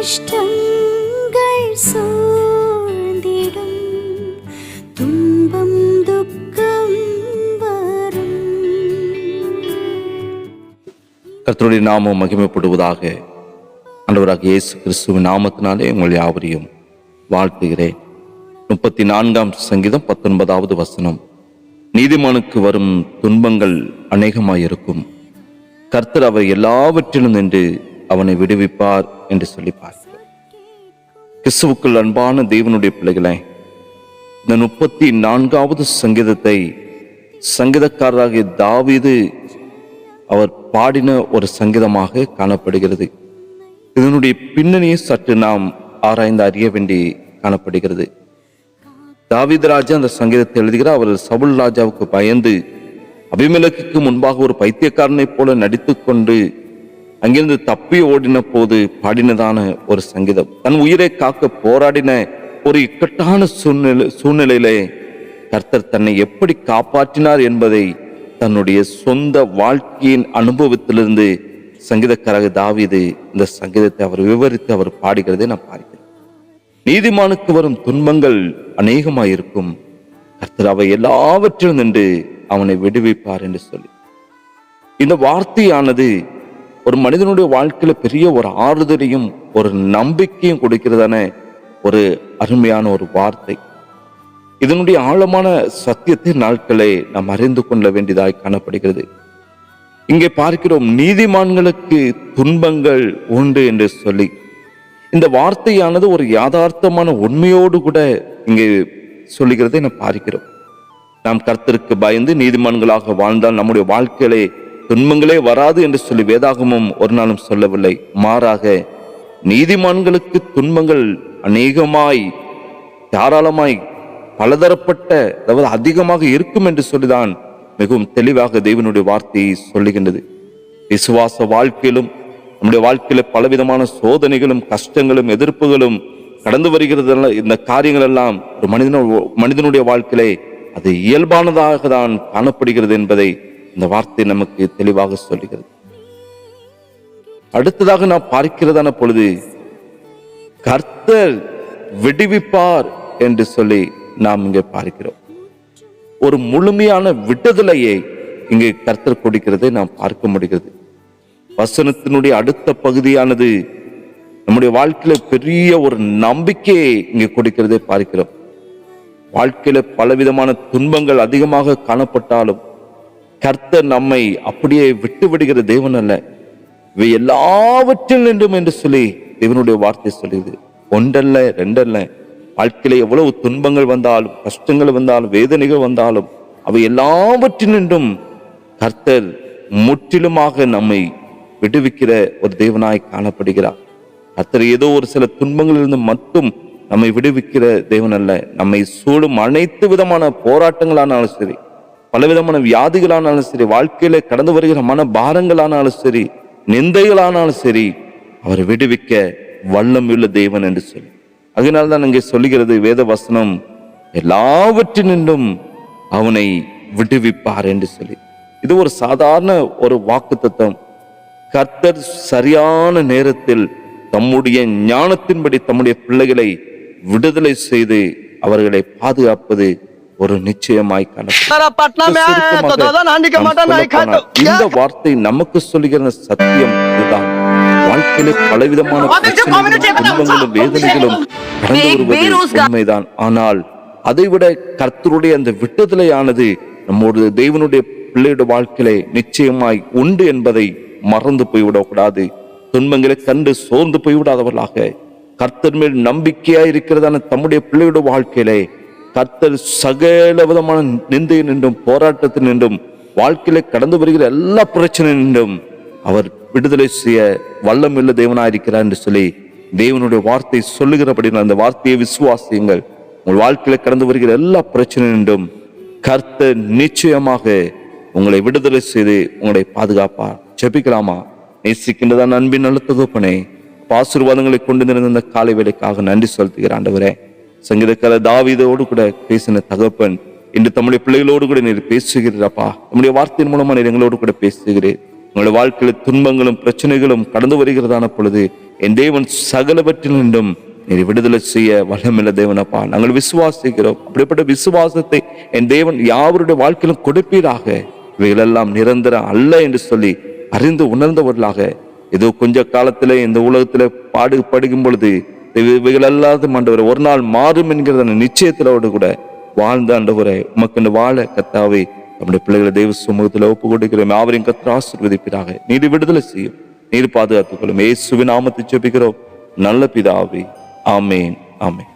கஷ்டங்கள் சூழ்ந்திடும், துன்பம் துக்கம் வரும். கர்த்தருடைய நாமம் மகிமைப்படுவதாக. ஆண்டவராகிய இயேசு கிறிஸ்துவின் நாமத்தினாலே உங்கள் யாவரையும் வாழ்த்துகிறேன். 34ஆம் சங்கீதம் 19வது வசனம். நீதிமானுக்கு வரும் துன்பங்கள் அநேகமாயிருக்கும், கர்த்தர் அவை எல்லாவற்றிலும் நின்று அவனை விடுவிப்பார் என்று சொல்லி பார்க்கிறோம். கிறிஸ்துவுக்குள் அன்பான தேவனுடைய பிள்ளைகளே, இந்த 34வது சங்கீதத்தை சங்கீதக்காரராகிய தாவீது அவர் பாடின ஒரு சங்கீதமாக காணப்படுகிறது. இதனுடைய பின்னணியை சற்று நாம் ஆராய்ந்து அறிய வேண்டி காணப்படுகிறது. தாவீது ராஜா அந்த சங்கீதத்தை எழுதுகிறார். அவர் சவுல் ராஜாவுக்கு பயந்து அபிமெலேக்குக்கு முன்பாக ஒரு பைத்தியக்காரனை போல நடித்து கொண்டு அங்கிருந்து தப்பி ஓடின போது பாடினதான ஒரு சங்கீதம். தன் உயிரை காக்க போராடின ஒரு இக்கட்டான சூழ்நிலையிலே கர்த்தர் தன்னை எப்படி காப்பாற்றினார் என்பதை தன்னுடைய சொந்த வாழ்க்கையின் அனுபவத்திலிருந்து சங்கீதக்காரர் தாவீது இந்த சங்கீதத்தை அவர் விவரித்து அவர் பாடுகிறதை நான் பார்க்கிறேன். நீதிமானுக்கு வரும் துன்பங்கள் அநேகமாயிருக்கும், கர்த்தர் அவை எல்லாவற்றிலும் நின்று அவனை விடுவிப்பார் என்று சொல்லி இந்த வார்த்தையானது ஒரு மனிதனுடைய வாழ்க்கையில பெரிய ஒரு ஆறுதலையும் ஒரு நம்பிக்கையும் கொடுக்கிறதான ஒரு அருமையான ஒரு வார்த்தை. இதனுடைய ஆழமான சத்தியத்தை நாட்களை நாம் அறிந்து கொள்ள வேண்டியதாய் காணப்படுகிறது. இங்கே பார்க்கிறோம், நீதிமான்களுக்கு துன்பங்கள் உண்டு என்று சொல்லி இந்த வார்த்தையானது ஒரு யதார்த்தமான உண்மையோடு கூட இங்கே சொல்லுகிறதை நாம் பார்க்கிறோம். நாம் கர்த்தருக்கு பயந்து நீதிமான்களாக வாழ்ந்தால் நம்முடைய வாழ்க்கையிலே துன்பங்களே வராது என்று சொல்லி வேதாகமும் ஒரு நாளும் சொல்லவில்லை. மாறாக நீதிமான்களுக்கு துன்பங்கள் அநேகமாய் தாராளமாய் பலதரப்பட்ட, அதாவது அதிகமாக இருக்கும் என்று சொல்லிதான் மிகவும் தெளிவாக தேவனுடைய வார்த்தையை சொல்லுகின்றது. விசுவாச வாழ்க்கையிலும் நம்முடைய வாழ்க்கையில பலவிதமான சோதனைகளும் கஷ்டங்களும் எதிர்ப்புகளும் கடந்து வருகிறது. இந்த காரியங்கள் எல்லாம் ஒரு மனிதனுடைய வாழ்க்கையிலே அது இயல்பானதாக தான் காணப்படுகிறது என்பதை இந்த வார்த்தை நமக்கு தெளிவாக சொல்லுகிறது. அடுத்ததாக நாம் பார்க்கிறதான பொழுது கர்த்தர் விடுவிப்பார் என்று சொல்லி நாம் இங்கே பார்க்கிறோம். ஒரு முழுமையான விடுதலையை இங்கே கர்த்தர் கொடுக்கிறதை நாம் பார்க்க முடிகிறது. வசனத்தினுடைய அடுத்த பகுதியானது நம்முடைய வாழ்க்கையில பெரிய ஒரு நம்பிக்கையை இங்கே கொடுக்கிறதை பார்க்கிறோம். வாழ்க்கையில பலவிதமான துன்பங்கள் அதிகமாக காணப்பட்டாலும் கர்த்தர் நம்மை அப்படியே விட்டு விடுகிற தேவன் அல்ல. இவை எல்லாவற்றில் நின்றும் என்று சொல்லி தேவனுடைய வார்த்தை சொல்லுது. ஒன்றல்ல ரெண்டல்ல, வாழ்க்கையில எவ்வளவு துன்பங்கள் வந்தாலும் கஷ்டங்கள் வந்தாலும் வேதனைகள் வந்தாலும் அவை எல்லாவற்றினின்றும் கர்த்தர் முற்றிலுமாக நம்மை விடுவிக்கிற ஒரு தேவனாய் காணப்படுகிறார். கர்த்தர் ஏதோ ஒரு சில துன்பங்களிலிருந்து மட்டும் நம்மை விடுவிக்கிற தேவன் அல்ல. நம்மை சூழும் அனைத்து விதமான போராட்டங்களானாலும் சரி, பலவிதமான வியாதிகளானாலும் சரி, வாழ்க்கையில கடந்து வருகிற மன பாரங்களானாலும் சரி, நிந்தைகளானாலும் சரி, அவரை விடுவிக்க வல்லமையுள்ள தேவன் என்று சொல்லி அதனால்தான் இங்கே சொல்லுகிறது வேத வசனம், எல்லாவற்றினின்றும் அவனை விடுவிப்பார் என்று சொல்லி. இது ஒரு சாதாரண ஒரு வாக்குத்தத்தம். கர்த்தர் சரியான நேரத்தில் தம்முடைய ஞானத்தின்படி தம்முடைய பிள்ளைகளை விடுதலை செய்து அவர்களை பாதுகாப்பது ஒரு நிச்சயமாய் இந்த வார்த்தை நமக்கு சொல்லுகிற சத்தியம் இதுதான். வாழ்க்கையில பலவிதமான துன்பங்களும் வேதனைகளும் கடந்து வருவது உண்மைதான். ஆனால் அதைவிட கர்த்தருடைய அந்த விடுதலையானது நம்முடைய தேவனுடைய பிள்ளையுடைய வாழ்க்கையிலே நிச்சயமாய் உண்டு என்பதை மறந்து போய்விடக்கூடாது. துன்பங்களை கண்டு சோர்ந்து போய்விடாதவர்களாக கர்த்தர் மேல் நம்பிக்கையா இருக்கிறதான தம்முடைய பிள்ளையுடைய வாழ்க்கையிலே கர்த்தர் சகல விதமான நிந்தை நின்றும் போராட்டத்தில் நின்றும் வாழ்க்கையில கடந்து வருகிற எல்லா பிரச்சனை நின்றும் அவர் விடுதலை செய்ய வல்லமுள்ள தேவனாயிருக்கிறார் என்று சொல்லி தேவனுடைய வார்த்தை சொல்லுகிறபடி அந்த வார்த்தையை விசுவாசியுங்கள். உங்கள் வாழ்க்கையில கடந்து வருகிற எல்லா பிரச்சனை நின்றும் கர்த்தர் நிச்சயமாக உங்களை விடுதலை செய்து உங்களை பாதுகாப்பார். ஜெபிக்கலாமா? நேசிக்கின்றதான் அன்பின் நல்ல தகப்பனே, ஆசீர்வாதங்களை கொண்டு நிறைந்த இந்த காலை வேளைக்காக நன்றி செலுத்துகிற ஆண்டவரே. சங்கீதக்காரர் தாவீதோடு கூட பேசின தகப்பன் இன்று தம்முடைய பிள்ளைகளோடு கூட நீர் பேசுகிறப்பா. நம்முடைய வார்த்தையின் மூலமா நீர் எங்களோடு கூட பேசுகிறேன். உங்களுடைய வாழ்க்கையில துன்பங்களும் பிரச்சனைகளும் கடந்து வருகிறதான பொழுது என் தேவன் சகலவற்றிலும் நீர் விடுதலை செய்ய வல்லமையுள்ள தேவனப்பா. நாங்கள் விசுவாசிக்கிறோம். அப்படிப்பட்ட விசுவாசத்தை என் தேவன் யாவருடைய வாழ்க்கையிலும் கொடுப்பீராக. இவைகளெல்லாம் நிரந்தரம் அல்ல என்று சொல்லி அறிந்து உணர்ந்தவர்களாக, ஏதோ கொஞ்ச காலத்துல இந்த உலகத்துல பாடுபடுகும் பொழுது இவைகள் அல்லாத ஆண்டவரை ஒரு நாள் மாறும் என்கிற நிச்சயத்திலோடு கூட வாழ்ந்த ஆண்டவரை உமக்கு வாழ கர்த்தாவே நம்முடைய பிள்ளைகளை தெய்வ சமூகத்தில் ஒப்பு கொடுக்கிறோம். யாவரையும் கர்த்தர் ஆசீர்வதிப்பீராக. நீர் விடுதலை செய்யும், நீர் பாதுகாத்துக் கொள்ளும். இயேசுவின் நாமத்தை ஜெபிக்கிறோம் நல்ல பிதாவே. ஆமேன், ஆமேன்.